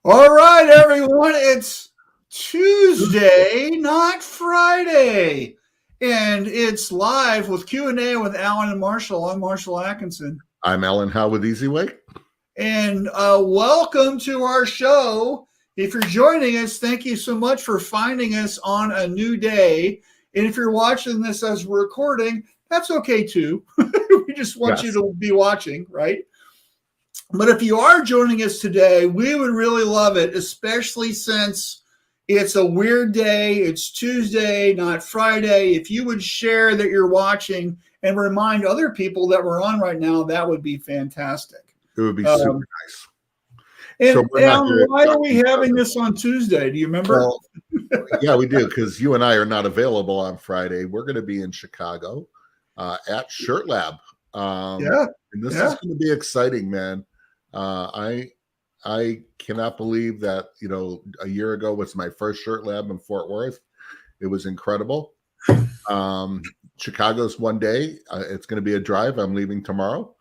All right, everyone. It's Tuesday, not Friday, and it's live with Q&A with Alan and Marshall. I'm Marshall Atkinson. I'm Alan Howe with Easy Way. And welcome to our show. If you're joining us, thank you so much for finding us on a new day. And if you're watching this as we're recording, that's okay too. We just want you to be watching, right? But if you are joining us today, we would really love it, especially since it's a weird day. It's Tuesday, not Friday. If you would share that you're watching and remind other people that we're on right now, that would be fantastic. It would be super nice. And why are we having this on Tuesday? Do you remember? Well, yeah, we do, because you and I are not available on Friday. We're going to be in Chicago at Shirt Lab. And this is going to be exciting, man. I cannot believe that, a year ago was my first Shirt Lab in Fort Worth. It was incredible. Chicago's one day. It's going to be a drive. I'm leaving tomorrow.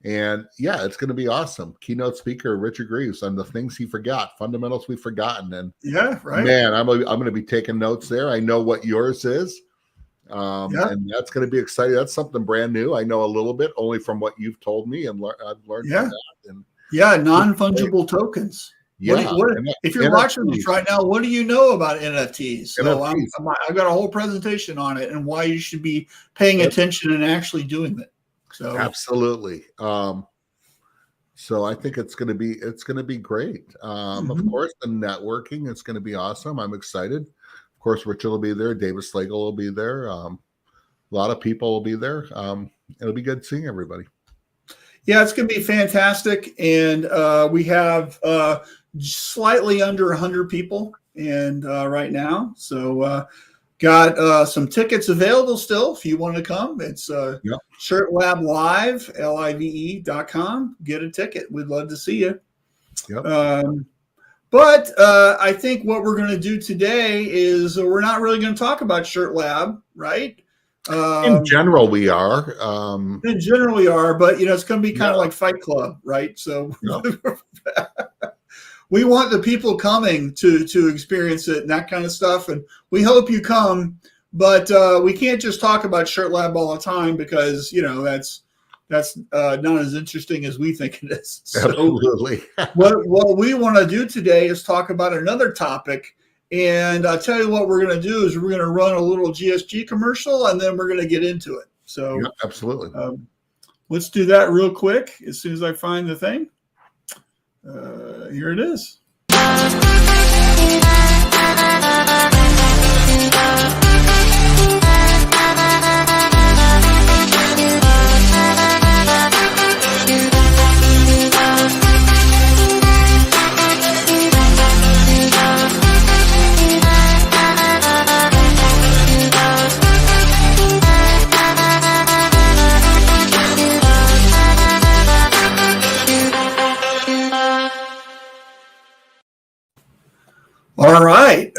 And yeah, it's going to be awesome. Keynote speaker Richard Greaves on the things he forgot, fundamentals we've forgotten. And man, I'm going to be taking notes there. I know what yours is. And that's going to be exciting. That's something brand new. I know a little bit only from what you've told me, and I've learned from that. And non-fungible tokens. If you're watching this right now, what do you know about NFTs? So I've got a whole presentation on it and why you should be paying attention and actually doing it. So absolutely. So I think it's going to be great. Of course, the networking, it's going to be awesome. I'm excited. Of course, Richard will be there. David Slagle will be there. A lot of people will be there. It'll be good seeing everybody. Yeah, it's going to be fantastic. And we have slightly under 100 people and right now. So got some tickets available still if you want to come. It's Shirt Lab Live, live.com. Get a ticket. We'd love to see you. But I think what we're going to do today is we're not really going to talk about Shirt Lab, right? In general, we are. In general, we are, but it's going to be kind of like Fight Club, right? So we want the people coming to experience it and that kind of stuff, and we hope you come. But we can't just talk about Shirt Lab all the time because that's not as interesting as we think it is. So absolutely. what we want to do today is talk about another topic. And I'll tell you what we're going to do is we're going to run a little GSG commercial, and then we're going to get into it. So absolutely. Let's do that real quick as soon as I find the thing. Here it is. All right.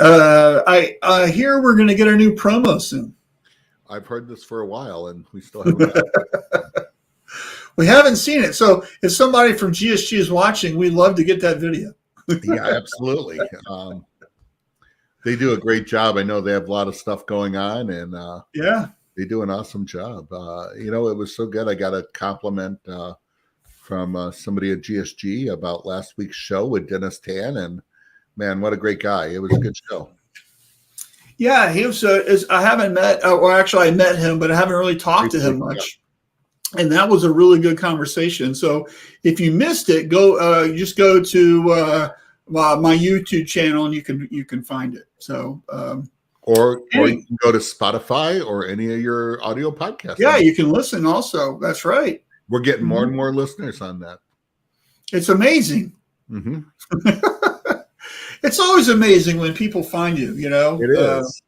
I hear we're going to get a new promo soon. I've heard this for a while, and we still haven't. We haven't seen it. So if somebody from GSG is watching, we'd love to get that video. Yeah, absolutely. They do a great job. I know they have a lot of stuff going on, and they do an awesome job. It was so good. I got a compliment from somebody at GSG about last week's show with Dennis Tan, and man, what a great guy. It was a good show. Yeah, he was. I haven't met, or actually I met him, but I haven't really talked to him much. Yeah. And that was a really good conversation. So if you missed it, just go to my YouTube channel and you can find it. So or you can go to Spotify or any of your audio podcasts. Yeah, you can listen also. That's right. We're getting more and more listeners on that. It's amazing. It's always amazing when people find you, It is.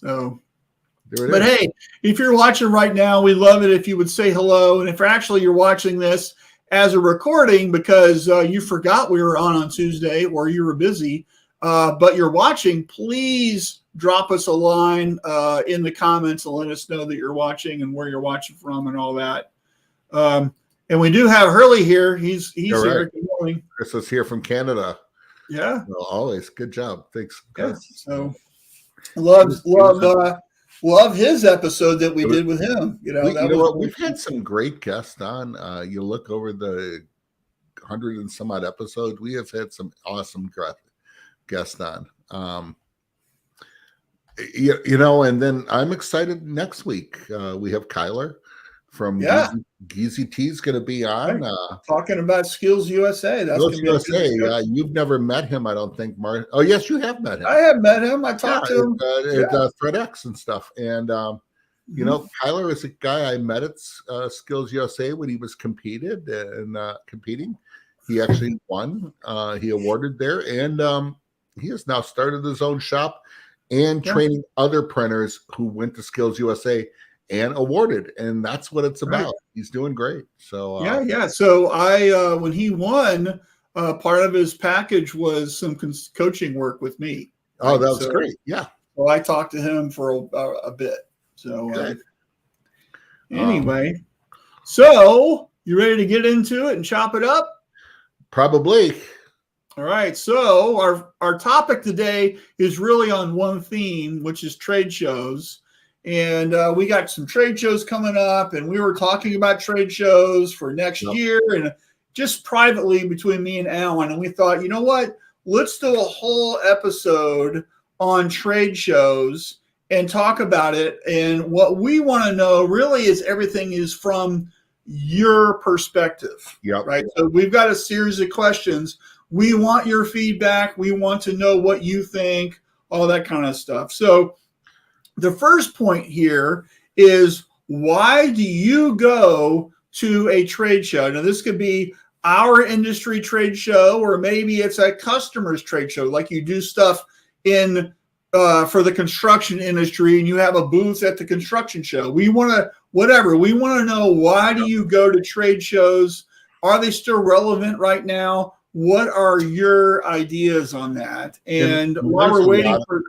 But hey, if you're watching right now, we love it if you would say hello. And if you're watching this as a recording because you forgot we were on Tuesday or you were busy, but you're watching, please drop us a line in the comments and let us know that you're watching and where you're watching from and all that. And we do have Hurley here. He's here. Good morning. Chris is here from Canada. Yeah. Well, always good job. Thanks, Yeah. Gus. So love his episode that we did with him. That was what? We've had some great guests on. You look over the 100 and some odd episodes. We have had some awesome guests on. And then I'm excited next week. We have Kyler from Geezy T is going to be on. Right. Talking about Skills USA. That's going to be a good discussion. You've never met him, I don't think, Mark. Oh, yes, you have met him. I have met him. I talked to him. At FredEx and stuff. And, Kyler is a guy I met at Skills USA when he was competing. He actually won. He awarded there. And he has now started his own shop and training other printers who went to Skills USA and awarded, and that's what it's about. Right. He's doing great. So So I when he won, part of his package was some coaching work with me. Oh, that was great. Yeah. So I talked to him for a bit. So anyway, so you ready to get into it and chop it up? Probably. All right, so our topic today is really on one theme, which is trade shows. And we got some trade shows coming up, and we were talking about trade shows for next year and just privately between me and Alan. And we thought, you know what? Let's do a whole episode on trade shows and talk about it. And what we want to know really is everything is from your perspective. Yep. Right. So we've got a series of questions. We want your feedback. We want to know what you think, all that kind of stuff. So the first point here is, why do you go to a trade show? Now, this could be our industry trade show, or maybe it's a customer's trade show, like you do stuff in for the construction industry and you have a booth at the construction show. We want to know, why do you go to trade shows? Are they still relevant right now? What are your ideas on that? And while we're waiting for,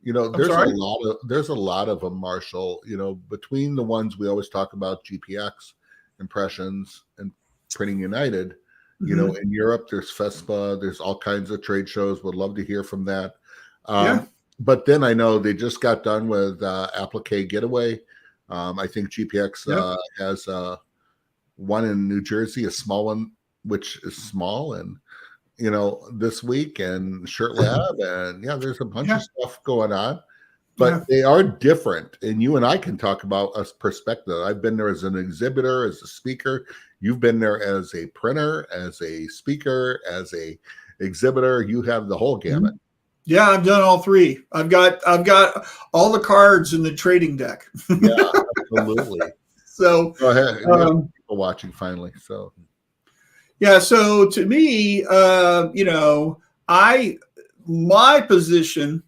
there's a lot of them, Marshall, between the ones we always talk about, GPX, Impressions, and Printing United, in Europe, there's FESPA, there's all kinds of trade shows. Would love to hear from that. But then I know they just got done with Applique Getaway. I think GPX has one in New Jersey, a small one, which is small, and this week, and Shirt Lab, and there's a bunch of stuff going on, but they are different. And you and I can talk about a perspective. I've been there as an exhibitor, as a speaker. You've been there as a printer, as a speaker, as a exhibitor. You have the whole gamut. Yeah, I've done all three. I've got all the cards in the trading deck. Yeah, absolutely. So go ahead. People watching finally. So. Yeah, so to me, my position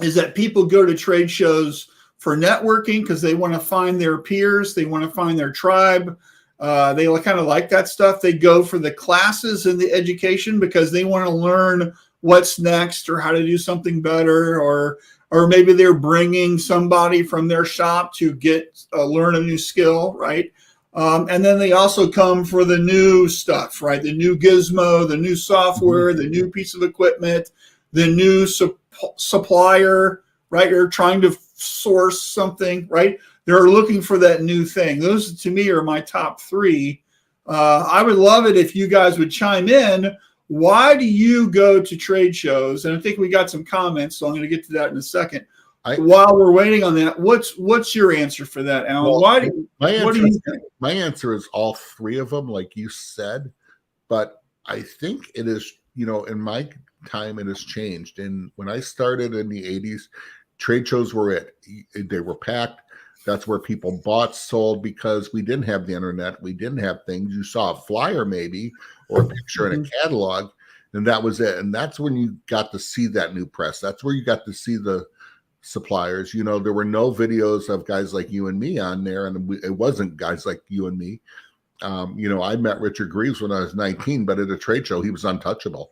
is that people go to trade shows for networking because they want to find their peers, they want to find their tribe, they kind of like that stuff. They go for the classes and the education because they want to learn what's next or how to do something better, or maybe they're bringing somebody from their shop to learn a new skill, right? And then they also come for the new stuff, right? The new gizmo, the new software, the new piece of equipment, the new supplier, right? You're trying to source something, right? They're looking for that new thing. Those, to me, are my top three. I would love it if you guys would chime in. Why do you go to trade shows? And I think we got some comments, so I'm going to get to that in a second. While we're waiting on that, what's your answer for that, Alan? Well, my answer is all three of them, like you said. But I think it is, in my time, it has changed. And when I started in the 80s, trade shows were it. They were packed. That's where people bought, sold, because we didn't have the internet. We didn't have things. You saw a flyer maybe, or a picture in a catalog, and that was it. And that's when you got to see that new press. That's where you got to see the suppliers. There were no videos of guys like you and me on there, and it wasn't guys like you and me. I met Richard Greaves when I was 19, but at a trade show, he was untouchable.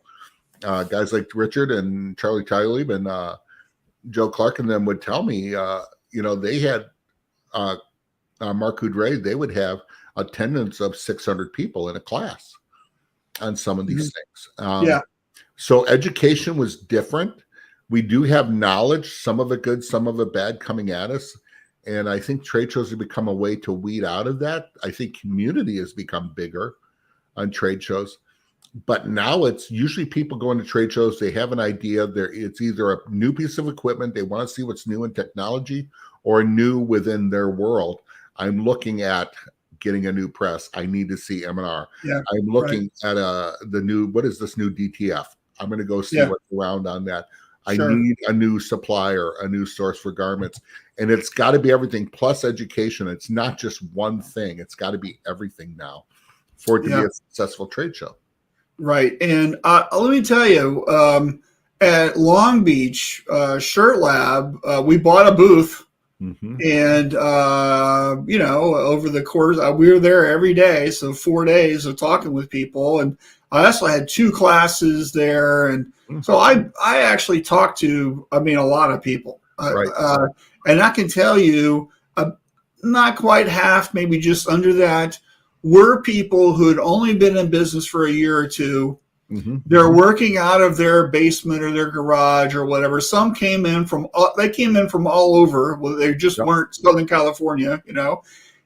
Guys like Richard and Charlie Tyleb and Joe Clark and them would tell me, they had Mark Coudray, they would have attendance of 600 people in a class on some of these things. So education was different. We do have knowledge, some of it good, some of it bad, coming at us. And I think trade shows have become a way to weed out of that. I think community has become bigger on trade shows. But now it's usually people going to trade shows, they have an idea. It's either a new piece of equipment, they want to see what's new in technology, or new within their world. I'm looking at getting a new press. I need to see M&R. Yeah, I'm looking at the new, what is this new DTF? I'm going to go see what's around on that. I need a new supplier, a new source for garments. And it's got to be everything plus education. It's not just one thing. It's got to be everything now for it to be a successful trade show. Right. And let me tell you, at Long Beach Shirt Lab, we bought a booth. Mm-hmm. And, over the course, we were there every day. So 4 days of talking with people. And I also had 2 classes there. And so I actually talked to, a lot of people. Right. And I can tell you, not quite half, maybe just under that, were people who had only been in business for a year or 2. Mm-hmm. They're working out of their basement or their garage or whatever. Some came in from all over. Well, they just weren't Southern California,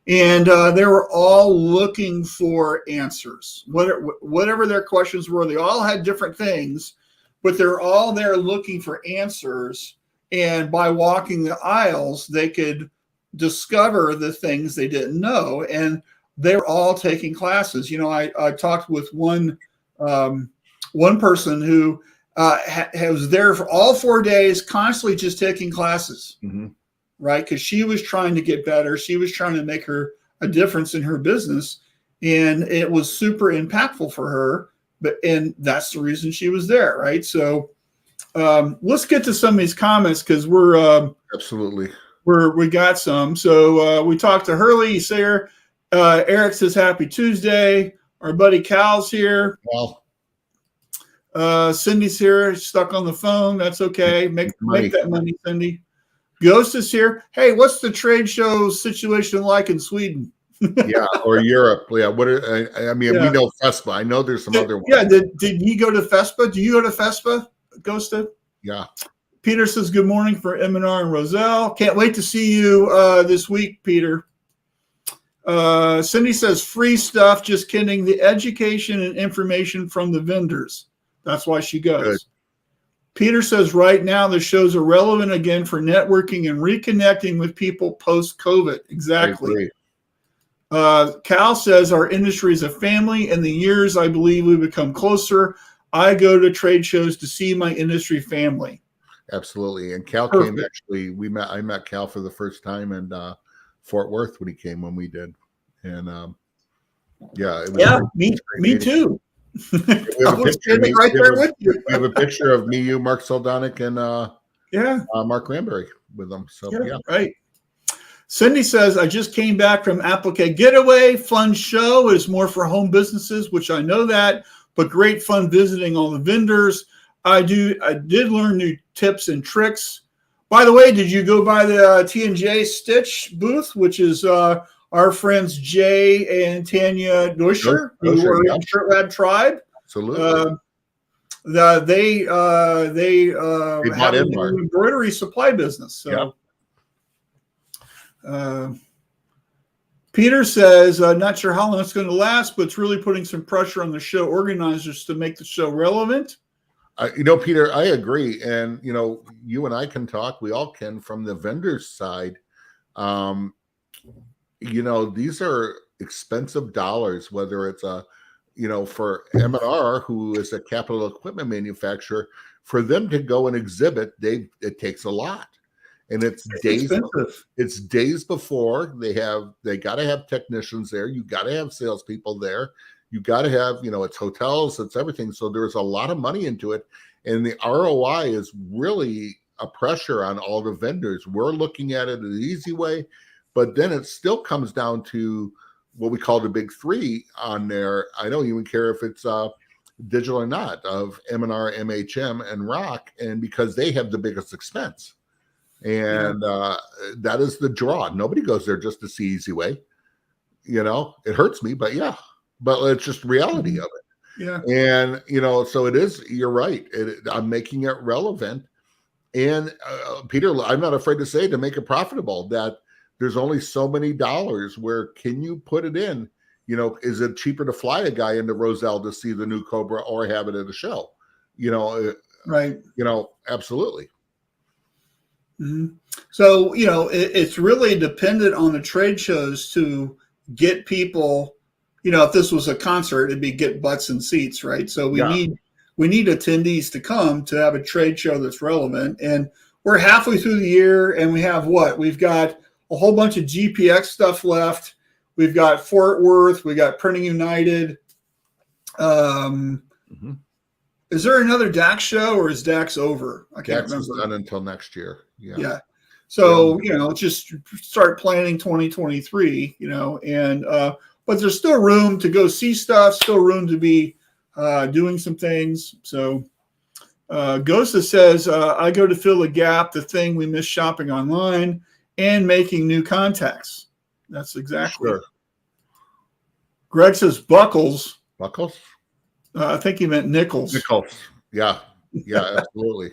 and they were all looking for answers. Whatever their questions were, they all had different things, but they're all there looking for answers. And by walking the aisles, they could discover the things they didn't know. And they were all taking classes. I talked with one person who was there for all 4 days, constantly just taking classes, right? Because she was trying to get better. She was trying to make a difference in her business, and it was super impactful for her. And that's the reason she was there, right? So let's get to some of these comments because we're absolutely we got some. So we talked to Hurley. He's there. Eric says happy Tuesday. Our buddy Cal's here. Well. Cindy's here, stuck on the phone. That's okay. Make that money, Cindy. Ghost is here. Hey, what's the trade show situation like in Sweden? Yeah, or Europe. Yeah, we know FESPA. I know there's some other ones. Yeah, did he go to FESPA? Do you go to FESPA, Ghosted? Yeah. Peter says good morning for M&R and Roselle. Can't wait to see you this week, Peter. Cindy says free stuff. Just kidding. The education and information from the vendors. That's why she goes. Good. Peter says right now the shows are relevant again for networking and reconnecting with people post-COVID. Exactly. Cal says our industry is a family. In the years, I believe we become closer. I go to trade shows to see my industry family. Absolutely. And Cal came actually. I met Cal for the first time in Fort Worth when he came when we did. And it was me too. We have a picture of me, you, Mark Soldonic, and Mark Granberry with them. So right. Cindy says, I just came back from Applique Getaway. Fun show. It is more for home businesses, which I know that, but great fun visiting all the vendors. I did learn new tips and tricks. By the way, did you go by the T&J Stitch booth, which is our friends Jay and Tanya Neuscher, who were in Shirt Lab Tribe? Absolutely. They have an embroidery supply business. So, Peter says, not sure how long it's going to last, but it's really putting some pressure on the show organizers to make the show relevant. Peter, I agree. And, you and I can talk. We all can from the vendor's side. These are expensive dollars, whether it's for M&R, who is a capital equipment manufacturer, for them to go and exhibit, it takes a lot. And it's days. Expensive. It's days before they got to have technicians there. You got to have salespeople there. You got to have, it's hotels, it's everything. So there's a lot of money into it. And the ROI is really a pressure on all the vendors. We're looking at it an easy way, but then it still comes down to what we call the big three on there. I don't even care if it's digital or not, of M&R, MHM, and Rock, and because they have the biggest expense. And that is the draw. Nobody goes there just to see easy way. It hurts me, but but it's just reality of it. Yeah. And, so it is, you're right. I'm making it relevant. And Peter, I'm not afraid to say, to make it profitable, that there's only so many dollars where can you put it in? Is it cheaper to fly a guy into Roselle to see the new Cobra or have it at a show? Right. Absolutely. Mm-hmm. So, it's really dependent on the trade shows to get people, if this was a concert, it'd be get butts and seats, right? So we need attendees to come to have a trade show that's relevant. And we're halfway through the year, and we have what? We've got a whole bunch of GPX stuff left. We've got Fort Worth. We got Printing United. Is there another DAX show, or is DAX over? I can't remember. DAX is done until next year. Yeah. So, just start planning 2023, but there's still room to go see stuff, still room to be doing some things. So Gosa says, I go to fill the gap, the thing we miss shopping online and making new contacts. That's exactly. Sure. Greg says buckles. Buckles? I think he meant nickels. Nickels. Yeah. Yeah, absolutely.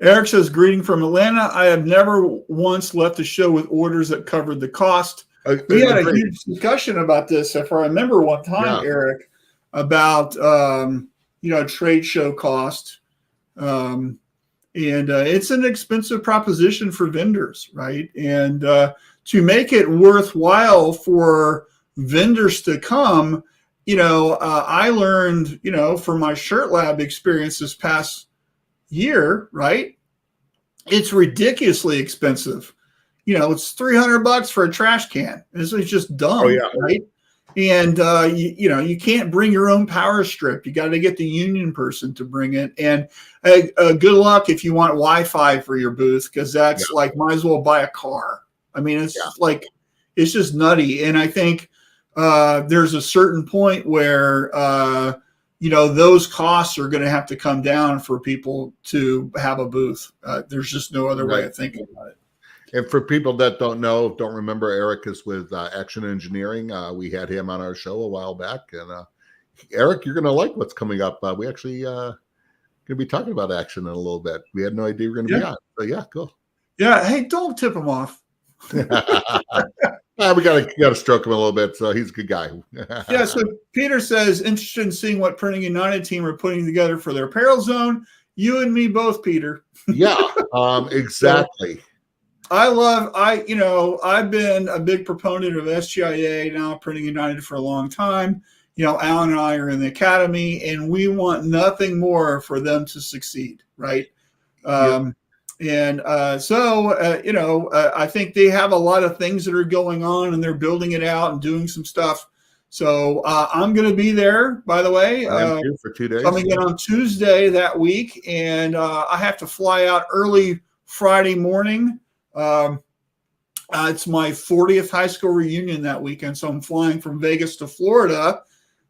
Eric says, greeting from Atlanta. I have never once left a show with orders that covered the cost. We had a huge discussion about this, if I remember one time, Eric, about, trade show cost. And it's an expensive proposition for vendors, right? And to make it worthwhile for vendors to come, I learned, from my Shirt Lab experience this past year, right? It's ridiculously expensive. It's $300 for a trash can. This is just dumb, right? And you can't bring your own power strip. You got to get the union person to bring it. And good luck if you want Wi-Fi for your booth, because that's like, might as well buy a car. I mean, it's like, it's just nutty. And I think there's a certain point where those costs are going to have to come down for people to have a booth. There's just no other way of thinking about it. And for people that don't remember, Eric is with Action Engineering. We had him on our show a while back. And Eric, you're going to like what's coming up. We actually going to be talking about Action in a little bit. We had no idea we were going to be on. So cool. Yeah. Hey, don't tip him off. We got to stroke him a little bit. So he's a good guy. Yeah. So Peter says, interested in seeing what Printing United team are putting together for their apparel zone. You and me both, Peter. Yeah, exactly. I've been a big proponent of SGIA, now Printing United, for a long time. Alan and I are in the academy, and we want nothing more for them to succeed, right? I think they have a lot of things that are going on, and they're building it out and doing some stuff. So I'm going to be there, by the way. For 2 days. Coming in on Tuesday that week, and I have to fly out early Friday morning. It's my 40th high school reunion that weekend, so I'm flying from Vegas to Florida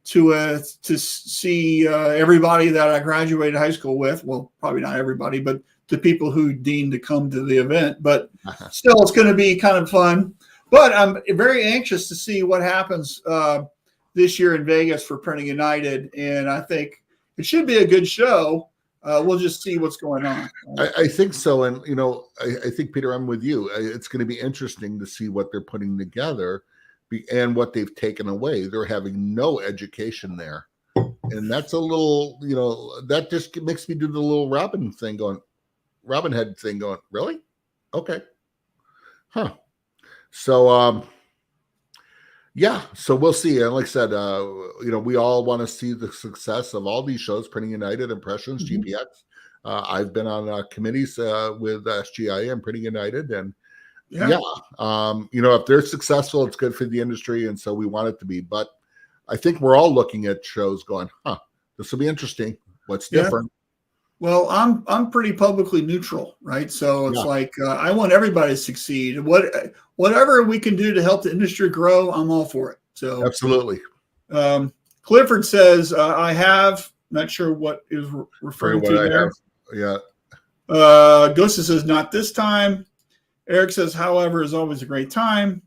to see everybody that I graduated high school with. Well, probably not everybody, but the people who deemed to come to the event. But still, it's going to be kind of fun. But I'm very anxious to see what happens this year in Vegas for Printing United, and I think it should be a good show. We'll just see what's going on. I think so. And, I think, Peter, I'm with you. It's going to be interesting to see what they're putting together and what they've taken away. They're having no education there. And that's a little, that just makes me do the little Robin Head thing going, really? Okay. Huh. So, so we'll see. And like I said, we all want to see the success of all these shows, Printing United, Impressions, GPX. I've been on committees with SGIA and Printing United. And if they're successful, it's good for the industry. And so we want it to be. But I think we're all looking at shows going, this will be interesting. What's different? Well, I'm pretty publicly neutral, right? So it's like I want everybody to succeed. Whatever we can do to help the industry grow, I'm all for it. So absolutely. Clifford says I have, not sure what is referring to there. Yeah. Ghost says not this time. Eric says, however, is always a great time.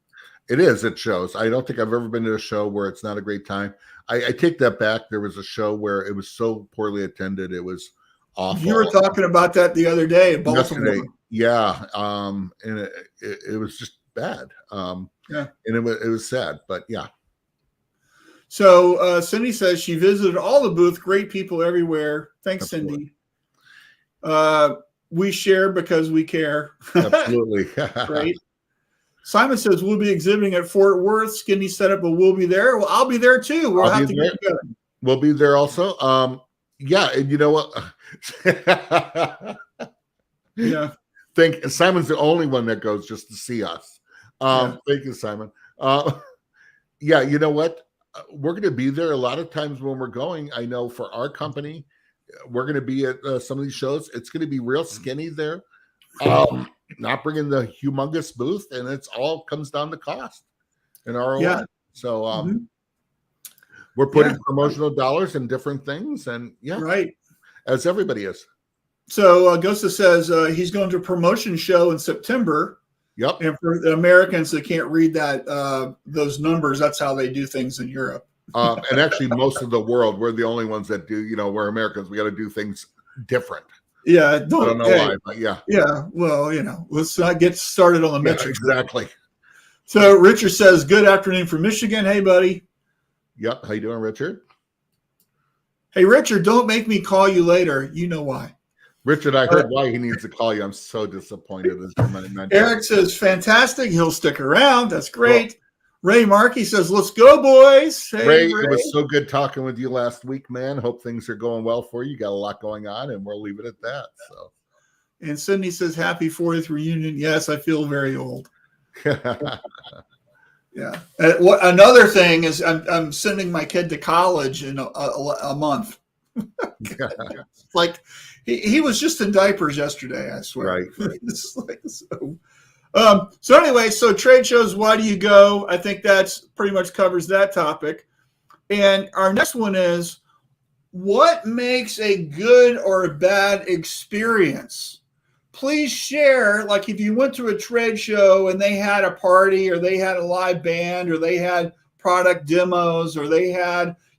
It is. It shows. I don't think I've ever been to a show where it's not a great time. I take that back. There was a show where it was so poorly attended. It was awful. You were talking about that the other day in Baltimore. Yesterday. Yeah. And it was just bad. Yeah. And it was sad, but yeah. So Cindy says she visited all the booth. Great people everywhere. Thanks, Absolutely. Cindy. We share because we care. Absolutely. Great. Simon says we'll be exhibiting at Fort Worth. Skinny setup, but we'll be there. Well, I'll be there too. We'll have to get together. We'll be there also. Yeah, and you know what? Yeah. Simon's the only one that goes just to see us. Thank you, Simon. Yeah, you know what? We're going to be there a lot of times when we're going. I know for our company, we're going to be at some of these shows. It's going to be real skinny there. Not bringing the humongous booth, and it's all comes down to cost and ROI. Yeah. So we're putting promotional dollars in different things, and right, as everybody is. So Gosta says he's going to a promotion show in September. Yep. And for the Americans that can't read that those numbers, that's how they do things in Europe. And actually, most of the world, we're the only ones that do. We're Americans. We got to do things different. Yeah, I don't know why, but yeah. Yeah, well, let's not get started on the metrics. Exactly. So Richard says, good afternoon from Michigan. Hey, buddy. Yep. How you doing, Richard? Hey, Richard, don't make me call you later. You know why. Richard, I heard why he needs to call you. I'm so disappointed. Eric says, fantastic. He'll stick around. That's great. Cool. Ray Markey says, let's go, boys. Hey, Ray, it was so good talking with you last week, man. Hope things are going well for you. You got a lot going on, and we'll leave it at that. So. And Cindy says, happy 40th reunion. Yes, I feel very old. Yeah. Another thing is I'm sending my kid to college in a month. Like he was just in diapers yesterday, I swear. Right. So anyway, so trade shows, why do you go? I think that's pretty much covers that topic. And our next one is, what makes a good or a bad experience? Please share, like if you went to a trade show and they had a party or they had a live band or they had product demos or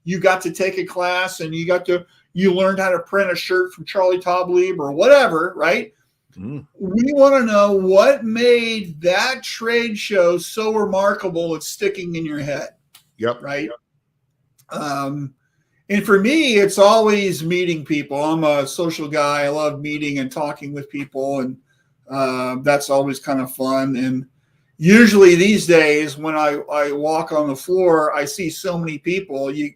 you got to take a class and you learned how to print a shirt from Charlie Toblieb or whatever, right? We want to know what made that trade show so remarkable it's sticking in your head. Yep. Right. And for me, it's always meeting people. I'm a social guy. I love meeting and talking with people, and that's always kind of fun. And usually these days when I walk on the floor, I see so many people. You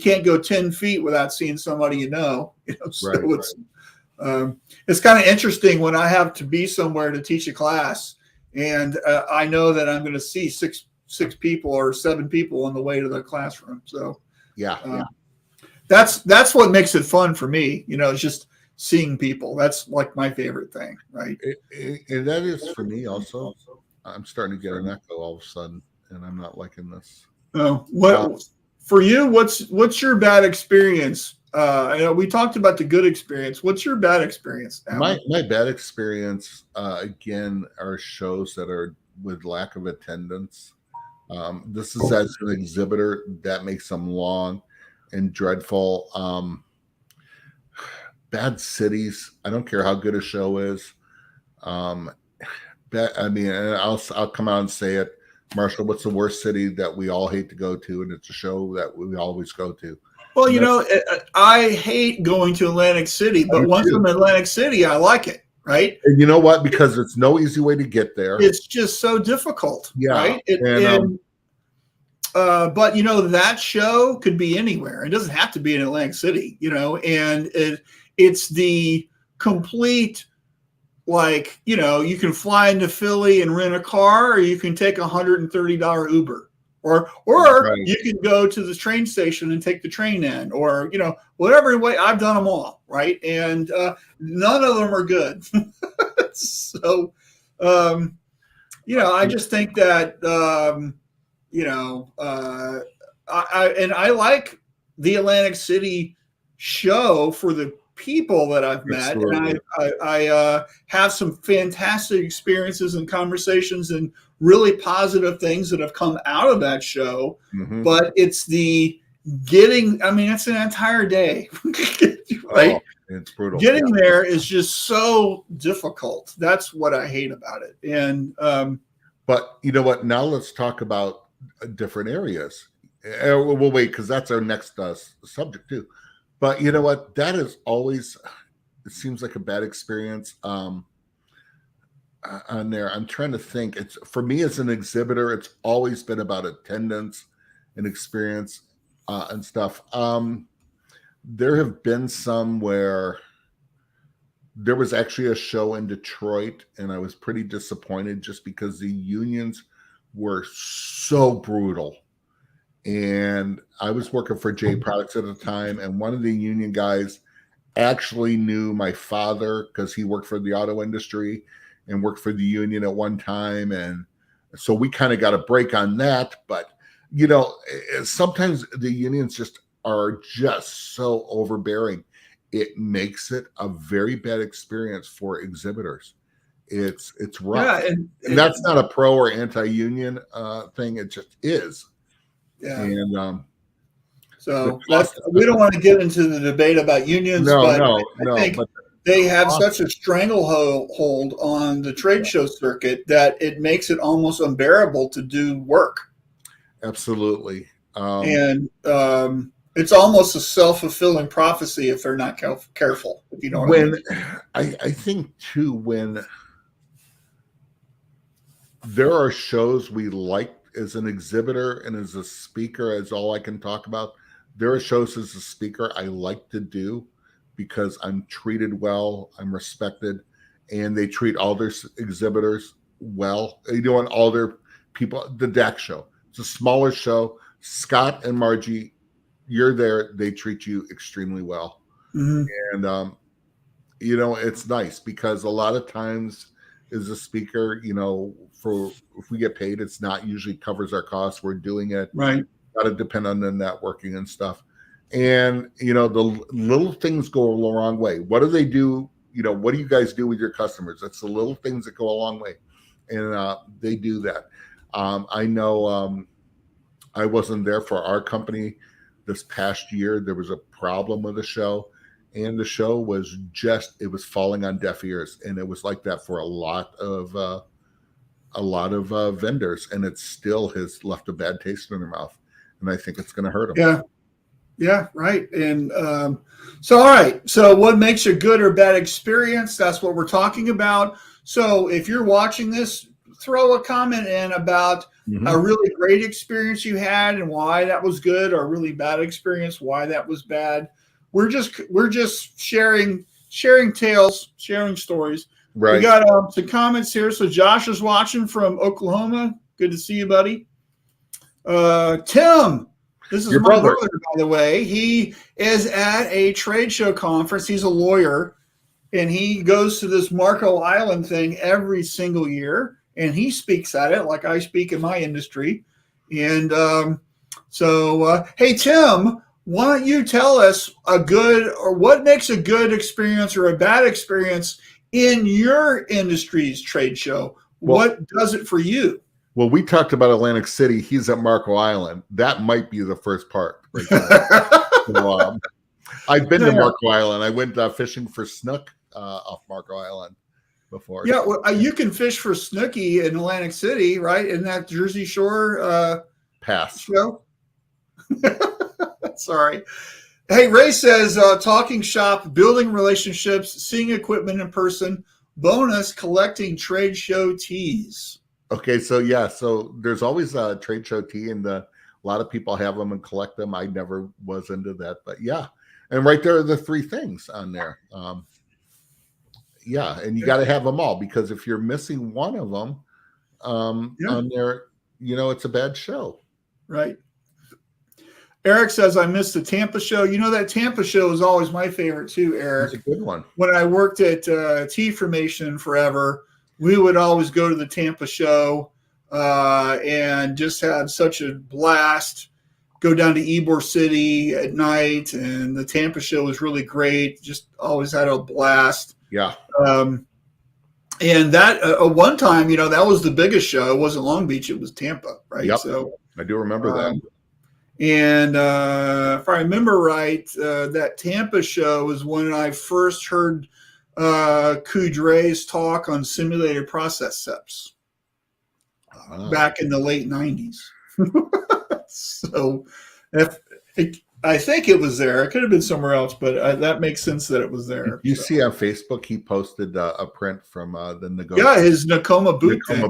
can't go 10 feet without seeing somebody so it's kind of interesting when I have to be somewhere to teach a class, and I know that I'm going to see six people or 7 people on the way to the classroom. So that's what makes it fun for me. It's just seeing people. That's like my favorite thing, right? And that is for me also. I'm starting to get an echo all of a sudden, and I'm not liking this. Oh, for you? What's your bad experience? I know we talked about the good experience. What's your bad experience? My bad experience, again, are shows that are with lack of attendance. This is as an exhibitor that makes them long and dreadful. Bad cities. I don't care how good a show is. I'll come out and say it. Marshall, what's the worst city that we all hate to go to? And it's a show that we always go to. Well, I hate going to Atlantic City, but once I'm in Atlantic City, I like it, right? And you know what? Because it's no easy way to get there. It's just so difficult, right? But that show could be anywhere. It doesn't have to be in Atlantic City, and it's the complete, you can fly into Philly and rent a car, or you can take $130 Uber. Or right. You can go to the train station and take the train in, or whatever way. I've done them all, right? And none of them are good. So, I just think that I like the Atlantic City show for the people that I've met. Absolutely. And I have some fantastic experiences and conversations and really positive things that have come out of that show. Mm-hmm. But it's the it's an entire day, right? Oh, it's brutal. Getting there is just so difficult. That's what I hate about it. And but you know what? Now let's talk about different areas. We'll wait because that's our next subject too. But you know what? That is always, it seems like a bad experience on there. I'm trying to think. It's for me as an exhibitor, it's always been about attendance and experience and stuff. There have been some where there was actually a show in Detroit, and I was pretty disappointed just because the unions were so brutal. And I was working for J Products at the time, and one of the union guys actually knew my father because he worked for the auto industry and worked for the union at one time. And so we kind of got a break on that. But, you know, sometimes the unions just are just so overbearing. It makes it a very bad experience for exhibitors. It's rough. Yeah, and that's not a pro or anti-union thing. It just is. Yeah. And so we don't want to get into the debate about unions, but I think they have such a stranglehold on the trade show circuit that it makes it almost unbearable to do work. Absolutely. And it's almost a self-fulfilling prophecy if they're not careful. If you know what I mean. I think too, when there are shows we like as an exhibitor and as a speaker, as all I can talk about, there are shows as a speaker I like to do because I'm treated well, I'm respected, and they treat all their exhibitors well. You know, and all their people. The DAC show, it's a smaller show. Scott and Margie, you're there, they treat you extremely well. Mm-hmm. And you know, it's nice because a lot of times as a speaker, you know, for if we get paid, it's not usually covers our costs. We're doing it right. Got to depend on the networking and stuff. And you know, the little things go a long way. What do they do? You know, what do you guys do with your customers? That's the little things that go a long way, and they do that. I know I wasn't there for our company this past year. There was a problem with the show, and the show was it was falling on deaf ears, and it was like that for a lot of vendors, and it still has left a bad taste in their mouth, and I think it's going to hurt them. Yeah, right. And so, all right. So what makes a good or bad experience? That's what we're talking about. So if you're watching this, throw a comment in about a really great experience you had and why that was good, or a really bad experience, why that was bad. We're just sharing tales, sharing stories. Right. We got some comments here. So Josh is watching from Oklahoma. Good to see you, buddy. Tim, this is my brother, by the way. He is at a trade show conference. He's a lawyer, and he goes to this Marco Island thing every single year, and he speaks at it like I speak in my industry. And hey, Tim, why don't you tell us what makes a good experience or a bad experience in your industry's trade show? What does it for you? Well, we talked about Atlantic City. He's at Marco Island. That might be the first part. Right there. So, I've been to Marco Island. I went fishing for snook off Marco Island before. Yeah, well, you can fish for snooky in Atlantic City, right? In that Jersey Shore pass show. Sorry. Hey, Ray says, talking shop, building relationships, seeing equipment in person, bonus, collecting trade show teas. Okay, so there's always a trade show tea, and a lot of people have them and collect them. I never was into that, but yeah. And right there are the three things on there. Yeah, and you got to have them all, because if you're missing one of them on there, you know, it's a bad show. Right. Eric says, I missed the Tampa show. You know, that Tampa show is always my favorite too, Eric. It's a good one. When I worked at T Formation forever, we would always go to the Tampa show and just had such a blast. Go down to Ybor City at night, and the Tampa show was really great. Just always had a blast. Yeah. And that one time, you know, that was the biggest show. It wasn't Long Beach; it was Tampa, right? Yep. So I do remember that. And if I remember right, that Tampa show was when I first heard Coudre's talk on simulated process steps back in the late 90s. So I think it was there. It could have been somewhere else, but that makes sense that it was there. You see on Facebook, he posted a print from the Nakoma. Yeah, his Nakoma boot print.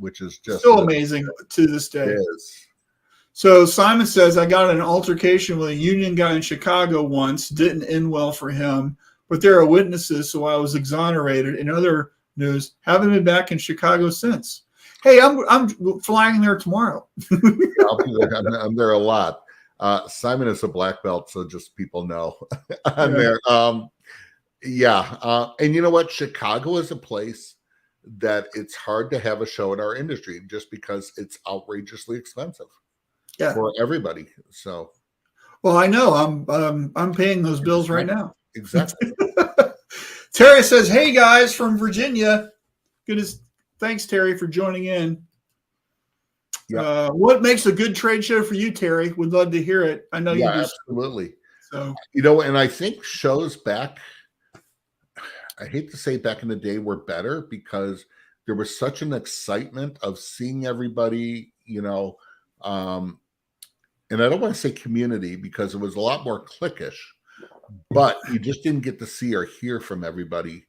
Which is just still amazing to this day. It is. So Simon says, I got an altercation with a union guy in Chicago once. Didn't end well for him, but there are witnesses, so I was exonerated. In other news, haven't been back in Chicago since. Hey, I'm flying there tomorrow. I'll be there. I'm there a lot. Simon is a black belt, so just people know I'm there. And you know what? Chicago is a place that it's hard to have a show in our industry just because it's outrageously expensive for everybody. So, well, I know I'm paying those bills right now. Exactly. Terry says, "Hey guys from Virginia, goodness, thanks Terry for joining in." Yep. What makes a good trade show for you, Terry? Would love to hear it. I know you do. Absolutely. So and I think shows back, I hate to say back in the day, were better because there was such an excitement of seeing everybody, and I don't want to say community because it was a lot more cliquish, but you just didn't get to see or hear from everybody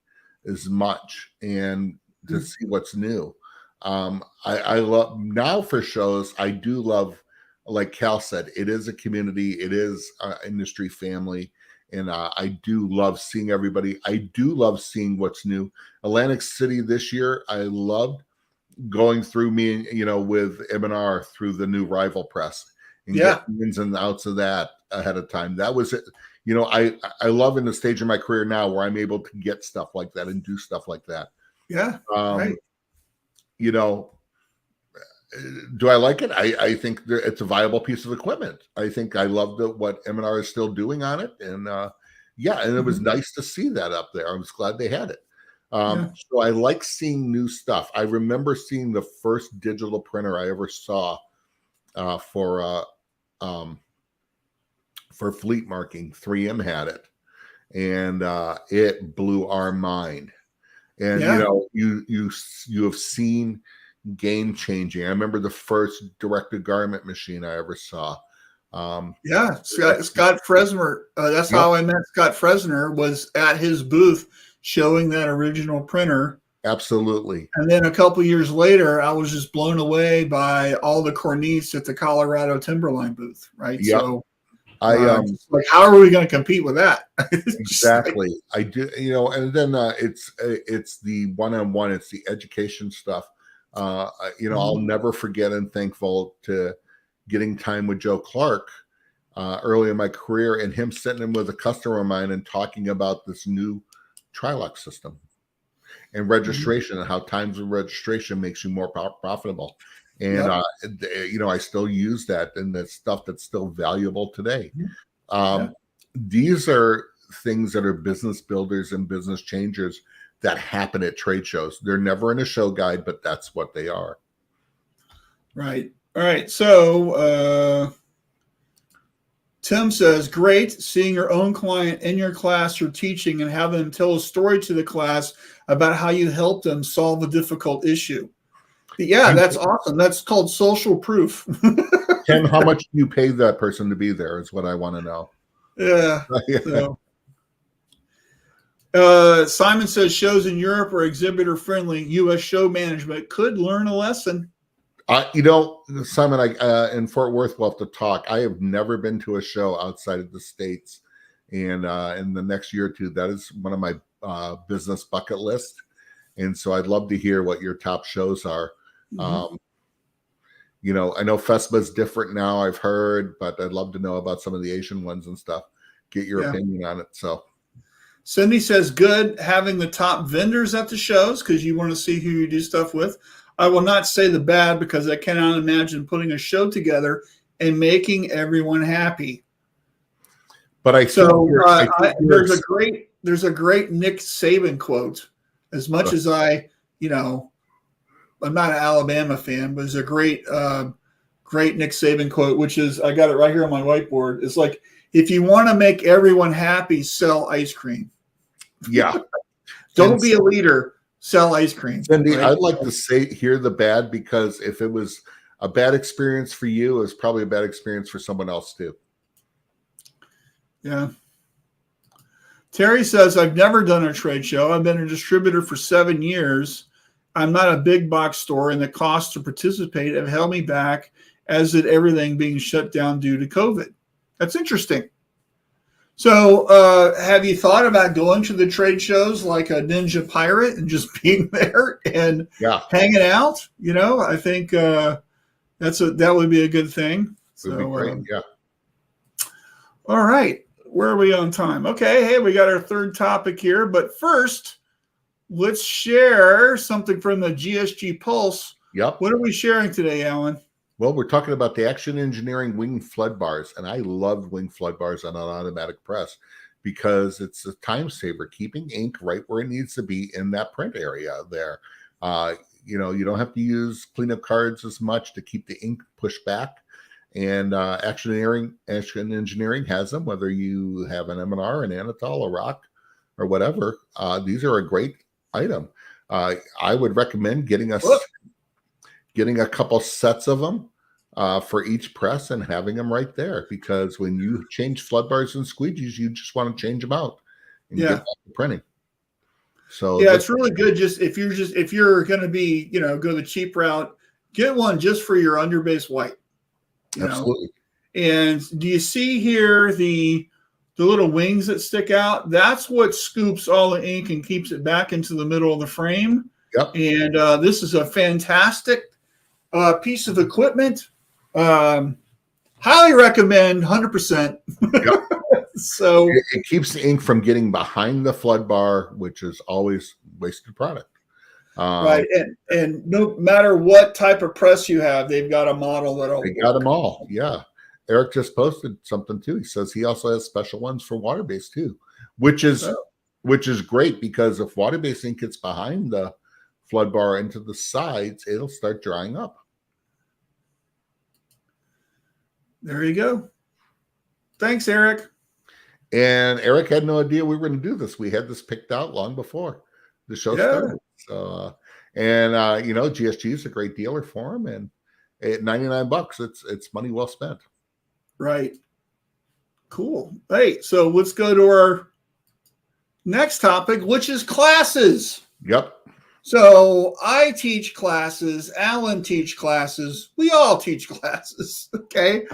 as much and to see what's new. I love now for shows. I do love, like Cal said, it is a community. It is an industry family. And I do love seeing everybody. I do love seeing what's new. Atlantic City this year, I loved going through with M&R through the new Rival Press and getting ins and outs of that ahead of time. That was it. I love in the stage of my career now where I'm able to get stuff like that and do stuff like that. Yeah. Right. Do I like it? I think it's a viable piece of equipment. I think I love what M&R is still doing on it. And and it was nice to see that up there. I was glad they had it. So I like seeing new stuff. I remember seeing the first digital printer I ever saw for fleet marking. 3M had it. And it blew our mind. And you have seen game changing. I remember the first directed garment machine I ever saw. Scott Fresner. That's how I met Scott Fresner, was at his booth showing that original printer. Absolutely. And then a couple years later, I was just blown away by all the cornice at the Colorado Timberline booth. Right. Yep. So like, how are we going to compete with that? Exactly. I do, and then it's the one-on-one, it's the education stuff. I'll never forget and thankful to getting time with Joe Clark early in my career and him sitting in with a customer of mine and talking about this new Trilux system and registration and how times of registration makes you more profitable. And, I still use that and the stuff that's still valuable today. These are things that are business builders and business changers that happen at trade shows. They're never in a show guide, but that's what they are. Right. All right. So Tim says, great seeing your own client in your class you're teaching and having them tell a story to the class about how you helped them solve a difficult issue. Yeah, that's awesome. That's called social proof. Ken, how much do you pay that person to be there is what I want to know. Yeah. So, Simon says shows in Europe are exhibitor friendly. U.S. show management could learn a lesson. Simon, in Fort Worth, we'll have to talk. I have never been to a show outside of the States. And in the next year or two, that is one of my business bucket list. And so I'd love to hear what your top shows are. I know FESPA is different now, I've heard, but I'd love to know about some of the Asian ones and stuff. Get your opinion on it. So Cindy says, good having the top vendors at the shows because you want to see who you do stuff with. I will not say the bad because I cannot imagine putting a show together and making everyone happy. But there's a great Nick Saban quote. As much as I'm not an Alabama fan, but there's a great great Nick Saban quote, which is, I got it right here on my whiteboard. It's like, if you want to make everyone happy, sell ice cream. Yeah. Don't be a leader, sell ice cream. Cindy, right? I'd like to hear the bad, because if it was a bad experience for you, it was probably a bad experience for someone else too. Yeah. Terry says, I've never done a trade show. I've been a distributor for 7 years. I'm not a big box store, and the costs to participate have held me back, as did everything being shut down due to COVID. That's interesting. So have you thought about going to the trade shows like a ninja pirate and just being there and hanging out? You know, I think that would be a good thing. Would be great. Yeah. All right. Where are we on time? Okay. Hey, we got our third topic here. But first, let's share something from the GSG Pulse. Yep. What are we sharing today, Alan? Well, we're talking about the Action Engineering wing flood bars, and I love wing flood bars on an automatic press because it's a time saver, keeping ink right where it needs to be in that print area there. You know, you don't have to use cleanup cards as much to keep the ink pushed back. And Action Engineering has them, whether you have an M&R, an Anatol, a Rock, or whatever. These are a great item. I would recommend getting a couple sets of them for each press and having them right there, because when you change flood bars and squeegees, you just want to change them out and get back to printing. So it's really good. If you're going to be, go the cheap route, get one just for your underbase white. Absolutely. And do you see here the little wings that stick out? That's what scoops all the ink and keeps it back into the middle of the frame. Yep. And this is a fantastic piece of equipment. Highly recommend, 100%. Yep. So it keeps the ink from getting behind the flood bar, which is always wasted product. Right. And no matter what type of press you have, they've got a model that'll They got them all. Yeah. Eric just posted something too. He says he also has special ones for water-based too, which is great, because if water-based ink gets behind the flood bar into the sides, it'll start drying up. There you go. Thanks, Eric. And Eric had no idea we were going to do this. We had this picked out long before the show started. So, GSG is a great dealer for him, and at $99, it's money well spent. Right. Cool. Hey, so let's go to our next topic, which is classes. Yep. So I teach classes. Alan teach classes. We all teach classes. Okay.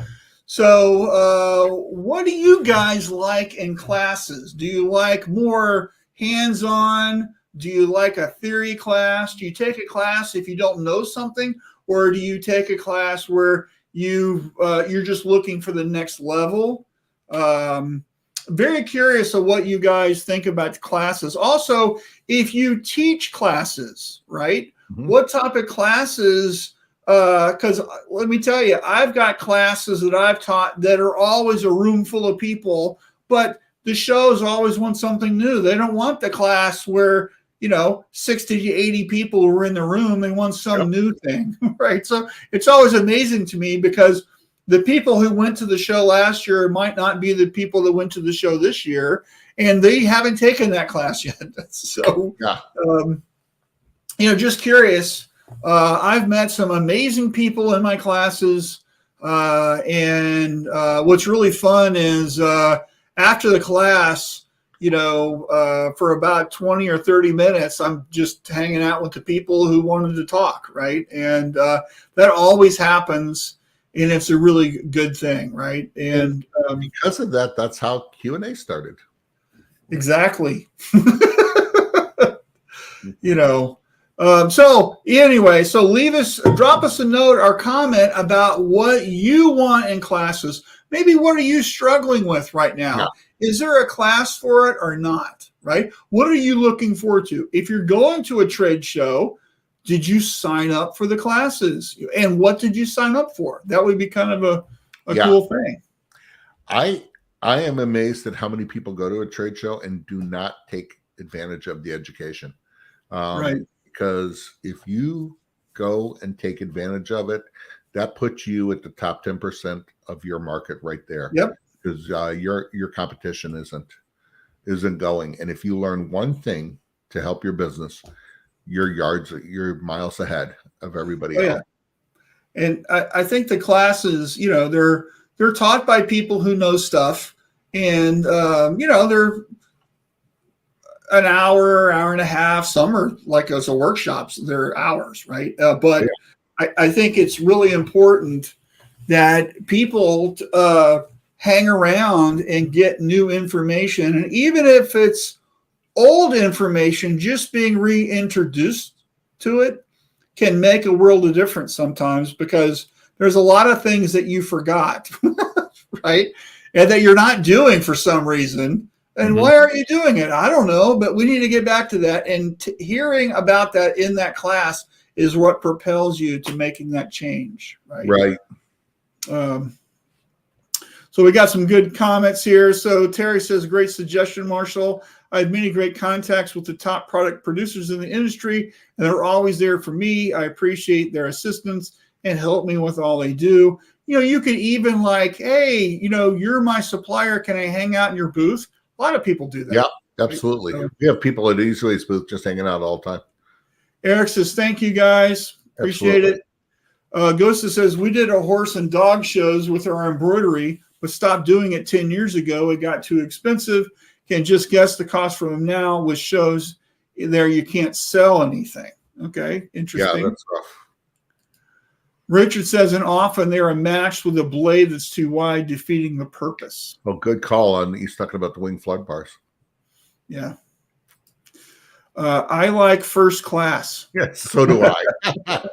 So what do you guys like in classes? Do you like more hands-on? Do you like a theory class? Do you take a class if you don't know something, or do you take a class where you're just looking for the next level? Very curious of what you guys think about classes. Also, if you teach classes, right? Mm-hmm. What type of classes? Because let me tell you, I've got classes that I've taught that are always a room full of people, but the shows always want something new. They don't want the class where 60 to 80 people were in the room. They want some new thing, right? So it's always amazing to me, because the people who went to the show last year might not be the people that went to the show this year, and they haven't taken that class yet. So, just curious. I've met some amazing people in my classes, and what's really fun is after the class, for about 20 or 30 minutes, I'm just hanging out with the people who wanted to talk, right? And that always happens, and it's a really good thing, right? And because of that, that's how Q&A started. Exactly. So anyway, drop us a note or comment about what you want in classes. Maybe what are you struggling with right now? Yeah. Is there a class for it or not, right? What are you looking forward to? If you're going to a trade show, did you sign up for the classes? And what did you sign up for? That would be kind of a cool thing. I am amazed at how many people go to a trade show and do not take advantage of the education. Right. Because if you go and take advantage of it, that puts you at the top 10% of your market right there. Yep. Because your competition isn't going. And if you learn one thing to help your business, you're miles ahead of everybody else. Yeah. And I think the classes, they're taught by people who know stuff, and they're an hour and a half. Some are like as a workshops, they're hours, right? But I think it's really important that people hang around and get new information, and even if it's old information, just being reintroduced to it can make a world of difference sometimes, because there's a lot of things that you forgot, right? And that you're not doing for some reason. And why aren't you doing it? I don't know, but we need to get back to that. And hearing about that in that class is what propels you to making that change, right? Right. So we got some good comments here. So Terry says, great suggestion, Marshall. I have many great contacts with the top product producers in the industry, and they're always there for me. I appreciate their assistance and help me with all they do. You could even hey, you're my supplier. Can I hang out in your booth? A lot of people do that. Yeah, absolutely. We have people at Easyways booth just hanging out all the time. Eric says, thank you guys. Appreciate it. Ghosta says, we did a horse and dog shows with our embroidery, but stopped doing it 10 years ago. It got too expensive. Can just guess the cost for them now with shows there. You can't sell anything. Okay. Interesting. Yeah, that's rough. Richard says, and often they're matched with a blade that's too wide, defeating the purpose. Oh, good call. He's talking about the wing flood bars. Yeah. I like First Class. Yes, so do I.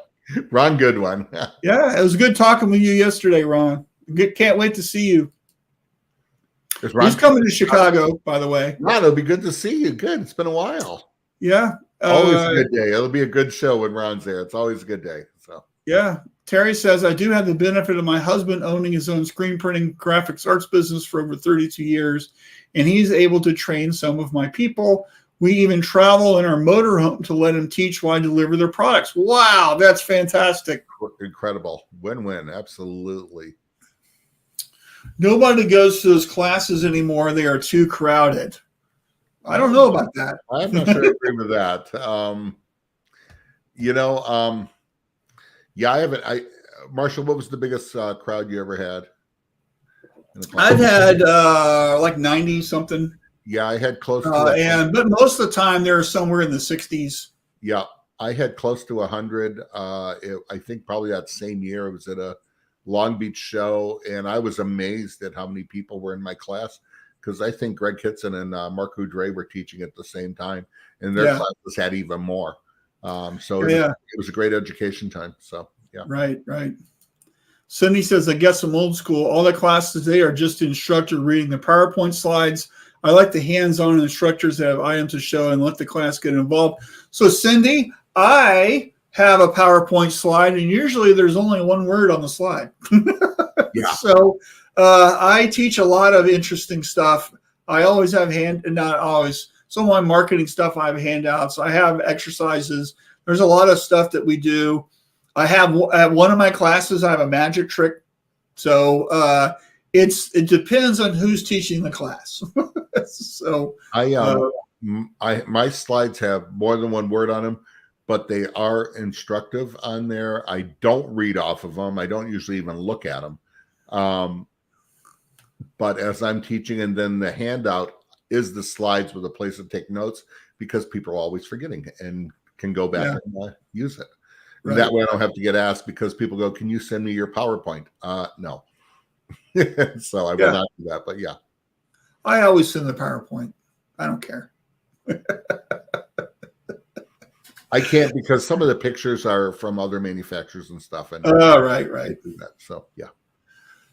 Ron, good one. Yeah, it was good talking with you yesterday, Ron. Can't wait to see you. He's coming to Chicago, by the way. Ron, it'll be good to see you. Good. It's been a while. Yeah. Always a good day. It'll be a good show when Ron's there. It's always a good day. So yeah. Terry says, I do have the benefit of my husband owning his own screen printing graphics arts business for over 32 years, and he's able to train some of my people. We even travel in our motorhome to let him teach while I deliver their products. Wow, that's fantastic. Incredible. Win-win. Absolutely. Nobody goes to those classes anymore. They are too crowded. I don't know about that. I'm not sure I agree with that. Yeah, I haven't. Marshall, what was the biggest crowd you ever had? I've had like 90 something. Yeah, I had close to but most of the time they're somewhere in the 60s. Yeah, I had close to 100. I think probably that same year it was at a Long Beach show, and I was amazed at how many people were in my class, because I think Greg Kitson and Mark Houdre were teaching at the same time, and their classes had even more. It was a great education time. So yeah, right. Cindy says, I guess I'm old school. All the classes today are just instructor reading the PowerPoint slides. I like the hands-on instructors that have items to show and let the class get involved. So Cindy, I have a PowerPoint slide, and usually there's only one word on the slide. Yeah. So I teach a lot of interesting stuff. I always have not always. Some of my marketing stuff, I have handouts. I have exercises. There's a lot of stuff that we do. I have at one of my classes, I have a magic trick. So it depends on who's teaching the class. So my slides have more than one word on them, but they are instructive on there. I don't read off of them. I don't usually even look at them. But as I'm teaching, and then the handout is the slides with a place to take notes, because people are always forgetting and can go back and use it. Right. That way I don't have to get asked, because people go, can you send me your PowerPoint? No. So I will not do that, but yeah. I always send the PowerPoint. I don't care. I can't, because some of the pictures are from other manufacturers and stuff. And right. Do that. So yeah.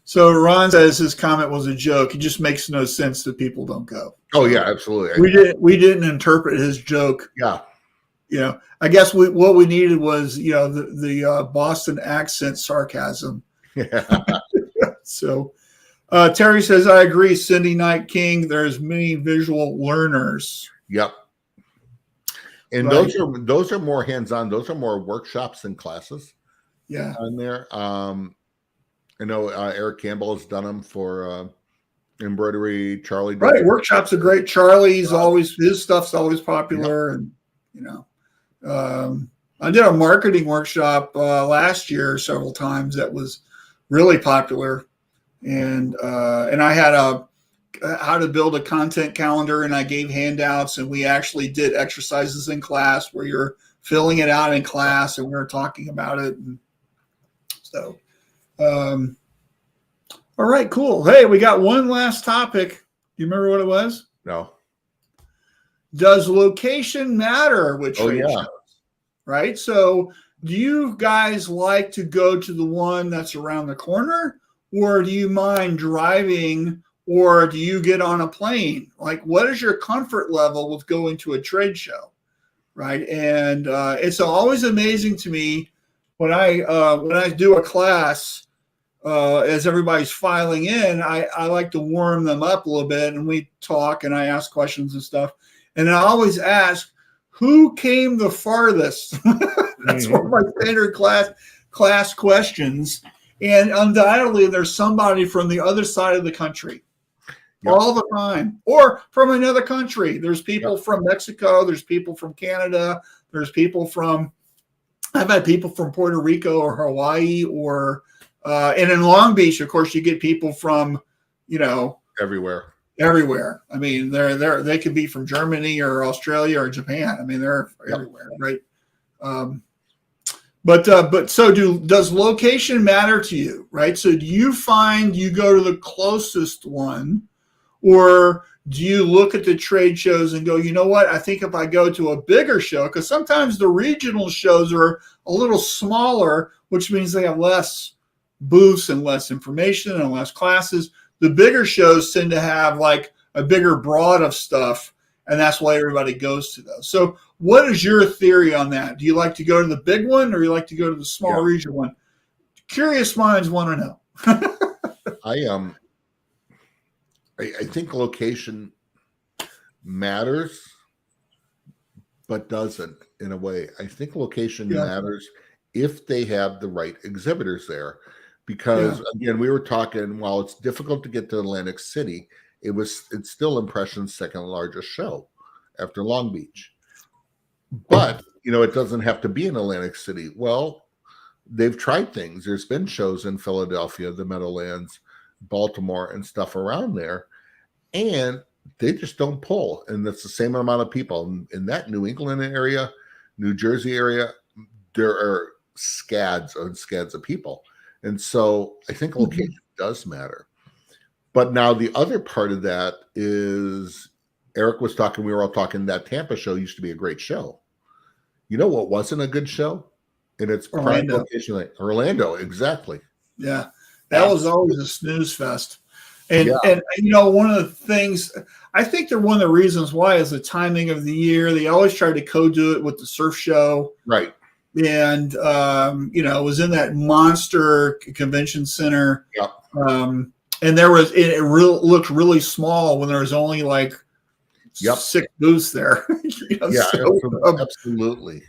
So Ron says his comment was a joke. It just makes no sense that people don't go. Oh yeah, absolutely. We didn't interpret his joke. Yeah. I guess what we needed was, the Boston accent sarcasm. Yeah. So Terry says, I agree, Cindy Knight King. There's many visual learners. Yep. And those are more hands-on. Those are more workshops than classes. on there. I know Eric Campbell has done them for embroidery. Charlie does. Right, workshops are great. Charlie's always, his stuff's always popular, and I did a marketing workshop last year several times that was really popular, and I had how to build a content calendar, and I gave handouts, and we actually did exercises in class where you're filling it out in class, and we were talking about it, and so. All right, cool. Hey, we got one last topic. Do you remember what it was? No. Does location matter with trade shows? Right. So do you guys like to go to the one that's around the corner, or do you mind driving, or do you get on a plane? Like, what is your comfort level with going to a trade show? Right. And it's always amazing to me when I do a class, as everybody's filing in, I like to warm them up a little bit, and we talk and I ask questions and stuff. And I always ask, who came the farthest? That's one of my standard class questions. And undoubtedly, there's somebody from the other side of the country all the time, or from another country. There's people from Mexico. There's people from Canada. There's people I've had people from Puerto Rico or Hawaii, or and in Long Beach, of course, you get people from, everywhere. I mean, they could be from Germany or Australia or Japan. I mean, they're everywhere, right? But so does location matter to you, right? So do you find you go to the closest one, or do you look at the trade shows and go, you know what? I think if I go to a bigger show, because sometimes the regional shows are a little smaller, which means they have less booths and less information and less classes. The bigger shows tend to have like a bigger broad of stuff, and that's why everybody goes to those. So what is your theory on that? Do you like to go to the big one, or you like to go to the small regional one? Curious minds want to know. I think location matters, but doesn't in a way. I think location matters if they have the right exhibitors there. Because again, we were talking, while it's difficult to get to Atlantic City, it's still Impression's second largest show after Long Beach. But, it doesn't have to be in Atlantic City. Well, they've tried things. There's been shows in Philadelphia, the Meadowlands, Baltimore, and stuff around there, and they just don't pull. And that's the same amount of people. In that New England area, New Jersey area, there are scads of people. And so I think location does matter. But now the other part of that is, Eric was talking, we were all talking, that Tampa show used to be a great show. You know what wasn't a good show? And it's prime location, like Orlando, exactly. Yeah, that was always a snooze fest. And one of the things, I think they're one of the reasons why is the timing of the year. They always try to co-do it with the surf show. Right. And, it was in that monster convention center. Yep. And it looked really small when there was only like 6 booths there. Absolutely.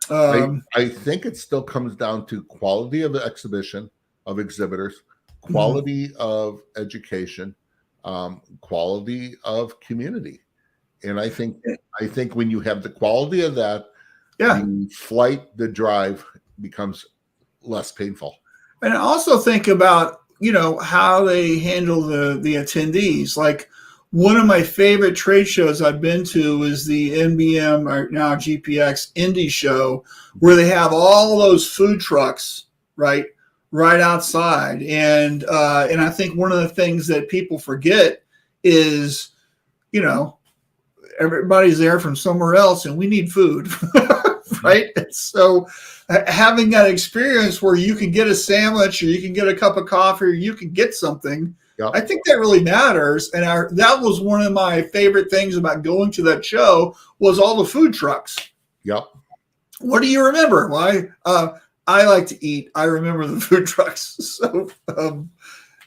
I think it still comes down to quality of the exhibition, of exhibitors, quality of education, quality of community. And I think when you have the quality of that, the drive becomes less painful. And I also think about, how they handle the attendees. Like, one of my favorite trade shows I've been to is the NBM, or now GPX Indie show, where they have all those food trucks right outside. And I think one of the things that people forget is, everybody's there from somewhere else, and we need food. Right. So having that experience where you can get a sandwich, or you can get a cup of coffee, or you can get something, I think that really matters. And that was one of my favorite things about going to that show, was all the food trucks. Yep. What do you remember? Why? I like to eat. I remember the food trucks. So,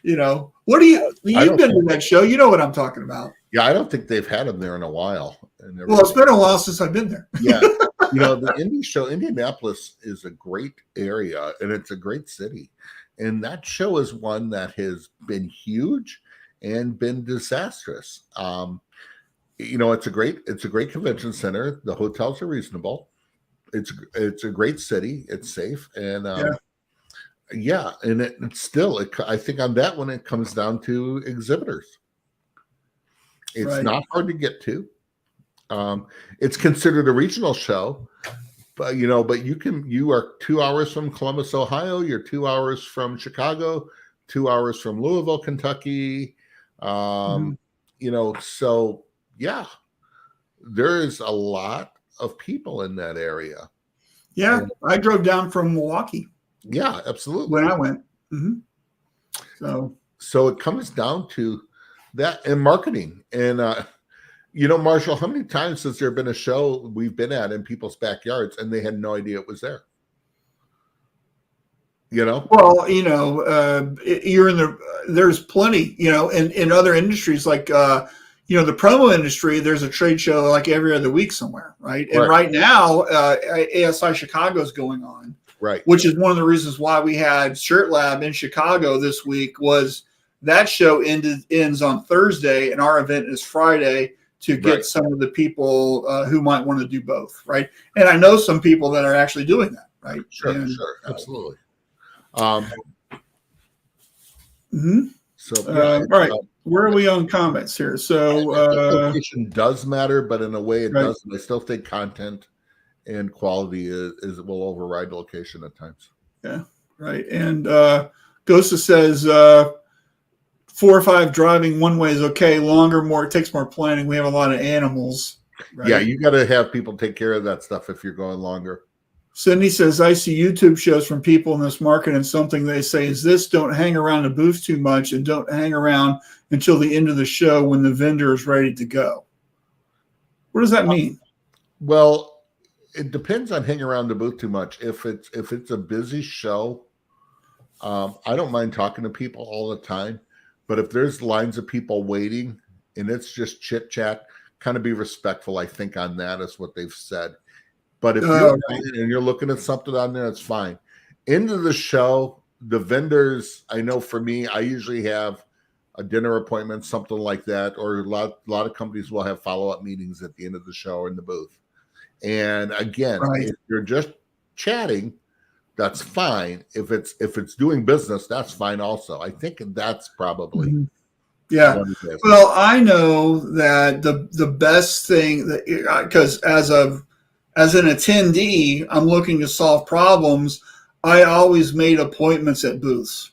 you've been to that show. You know what I'm talking about. Yeah, I don't think they've had them there in a while. Well, it's been a while since I've been there. Yeah. The indie show, Indianapolis is a great area and it's a great city. And that show is one that has been huge and been disastrous. It's a great convention center. The hotels are reasonable. It's a great city. It's safe. And and it's still, I think on that one, it comes down to exhibitors. It's not hard to get to. It's considered a regional show, but you are 2 hours from Columbus, Ohio. You're 2 hours from Chicago, 2 hours from Louisville, Kentucky. So yeah, there is a lot of people in that area. Yeah, I drove down from Milwaukee. Yeah, absolutely. When I went. So it comes down to that and marketing. And Marshall, how many times has there been a show we've been at in people's backyards and they had no idea it was there? Well, you're in there's plenty, in other industries like, the promo industry, there's a trade show like every other week somewhere, right? And right now, ASI Chicago is going on, right? Which is one of the reasons why we had Shirt Lab in Chicago this week. Was that show ends on Thursday, and our event is Friday to get some of the people who might want to do both, right? And I know some people that are actually doing that, right? Sure, absolutely. So, all right. Where are we on comments here? So location does matter, but in a way it doesn't. I still think content and quality will override location at times. Yeah, right. And Gosa says 4 or 5 driving one way is okay. Longer, it takes more planning. We have a lot of animals. Right? Yeah, you got to have people take care of that stuff if you're going longer. Cindy says, I see YouTube shows from people in this market, and something they say is this: don't hang around the booth too much and don't hang around until the end of the show when the vendor is ready to go. What does that mean? Well, it depends on hanging around the booth too much. If it's a busy show, I don't mind talking to people all the time. But if there's lines of people waiting and it's just chit chat, kind of be respectful, I think, on that is what they've said. But if you're looking at something on there, it's fine. Into the show, the vendors, I know for me, I usually have a dinner appointment, something like that, or a lot of companies will have follow-up meetings at the end of the show in the booth. And again, if you're just chatting, that's fine. If it's doing business, that's fine also. I think that's probably Well, I know that the best thing that, because as an attendee, I'm looking to solve problems. I always made appointments at booths.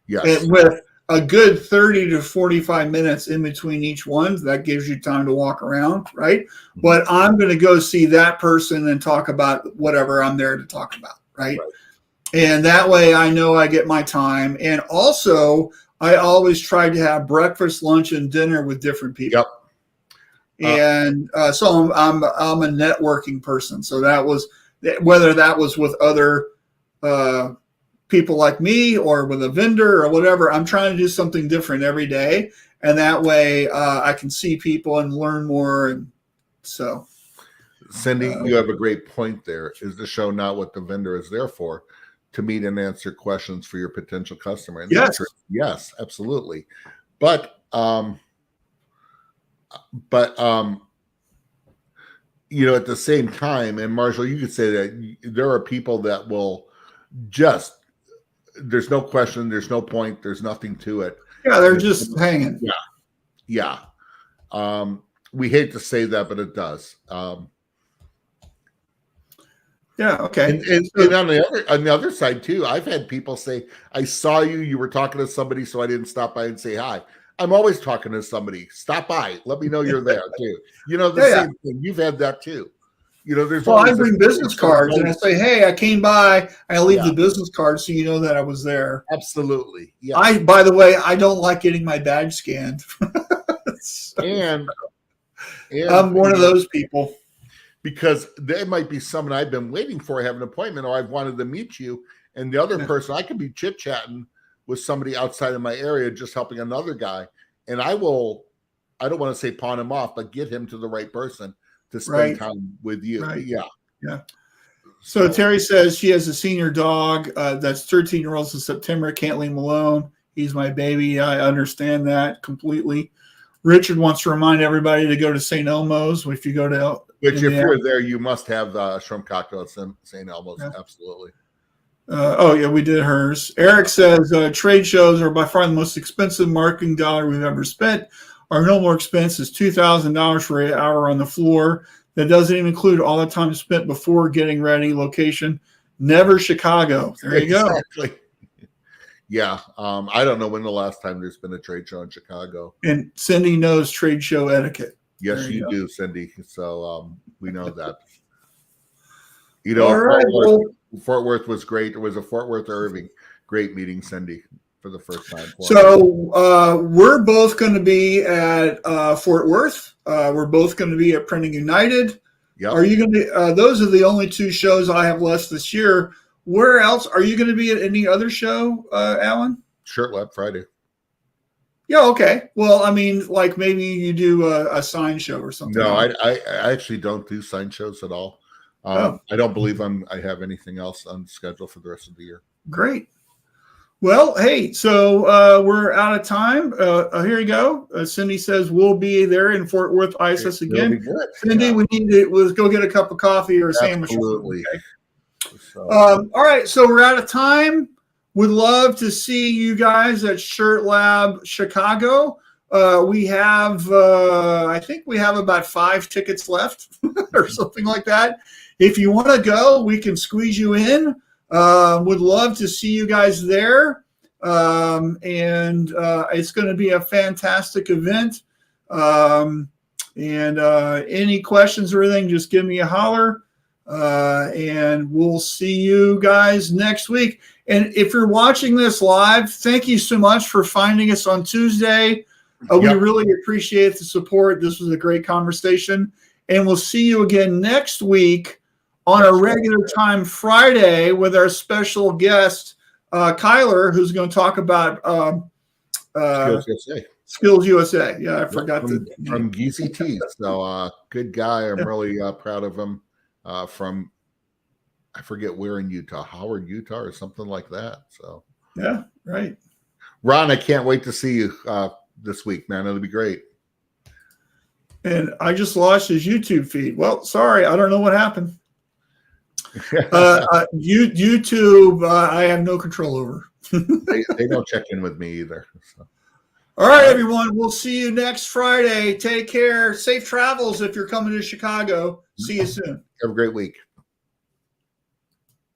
Yes. And with a good 30 to 45 minutes in between each one, that gives you time to walk around, right? Mm-hmm. But I'm going to go see that person and talk about whatever I'm there to talk about, right? And that way I know I get my time. And also, I always try to have breakfast, lunch, and dinner with different people. Yep. And so I'm a networking person. So that was, whether that was with other people like me or with a vendor or whatever, I'm trying to do something different every day. And that way I can see people and learn more. And so. Cindy, you have a great point there. Is the show not what the vendor is there for? To meet and answer questions for your potential customer. And yes, absolutely. But at the same time, and Marshall, you could say that there are people that will just, there's no question, there's no point, there's nothing to it. Yeah, they're just hanging. Yeah. We hate to say that, but it does. Yeah. Okay. And on the other side too, I've had people say, "I saw you were talking to somebody, so I didn't stop by and say hi." I'm always talking to somebody. Stop by. Let me know you're there too. Same thing. You've had that too. I bring business cards and I say, "Hey, I came by." I leave the business card so you know that I was there. Absolutely. Yeah. By the way, I don't like getting my badge scanned. and I'm one of those people. Because there might be someone I've been waiting for, have an appointment, or I've wanted to meet you, and the other person, I could be chit-chatting with somebody outside of my area, just helping another guy, and I don't want to say pawn him off, but get him to the right person to spend time with you. Right. Yeah. Yeah. So Terry says she has a senior dog that's 13-year-old in September. Can't leave him alone. He's my baby. I understand that completely. Richard wants to remind everybody to go to St. Elmo's. If you go to if you're there, you must have the shrimp cocktail at St. Elmo's. Yeah. Absolutely. Oh, yeah, we did hers. Eric says trade shows are by far the most expensive marketing dollar we've ever spent. Our normal expense is $2,000 for an hour on the floor. That doesn't even include all the time spent before getting ready, location. Never Chicago. There you go. Yeah. I don't know when the last time there's been a trade show in Chicago. And Cindy knows trade show etiquette. Yes, you do, Cindy. So we know that. Fort Worth was great. It was a Fort Worth Irving. Great meeting Cindy for the first time. So we're both going to be at Fort Worth. We're both going to be at Printing United. Yep. Are you going to? Those are the only two shows I have left this year. Where else are you going to be at? Any other show, Alan? Shirt Lab Friday. Yeah. Okay. Well, I mean, like maybe you do a sign show or something. No, I actually don't do sign shows at all. I don't believe I have anything else on schedule for the rest of the year. Great. Well, hey, so we're out of time. Here you go. Cindy says we'll be there in Fort Worth ISS again. Cindy, we need to let's go get a cup of coffee or a sandwich. Absolutely. Okay? So. All right, so we're out of time. Would love to see you guys at Shirt Lab Chicago. We have, I think we have about 5 tickets left or something like that. If you want to go, we can squeeze you in. Would love to see you guys there. And it's going to be a fantastic event. And any questions or anything, just give me a holler. And we'll see you guys next week. And if you're watching this live, thank you so much for finding us on Tuesday. We really appreciate the support. This was a great conversation. And we'll see you again next week on a regular time Friday with our special guest, Kyler, who's going to talk about Skills USA. Yeah, I forgot from Geezy T. So good guy. I'm really proud of him. From I forget where in Utah, Howard, Utah, or something like that. So yeah, right. Ron, I can't wait to see you this week, man. It'll be great. And I just lost his YouTube feed. Well, sorry, I don't know what happened. YouTube, I have no control over. they don't check in with me either. So. All right, everyone. We'll see you next Friday. Take care. Safe travels if you're coming to Chicago. See you soon. Have a great week.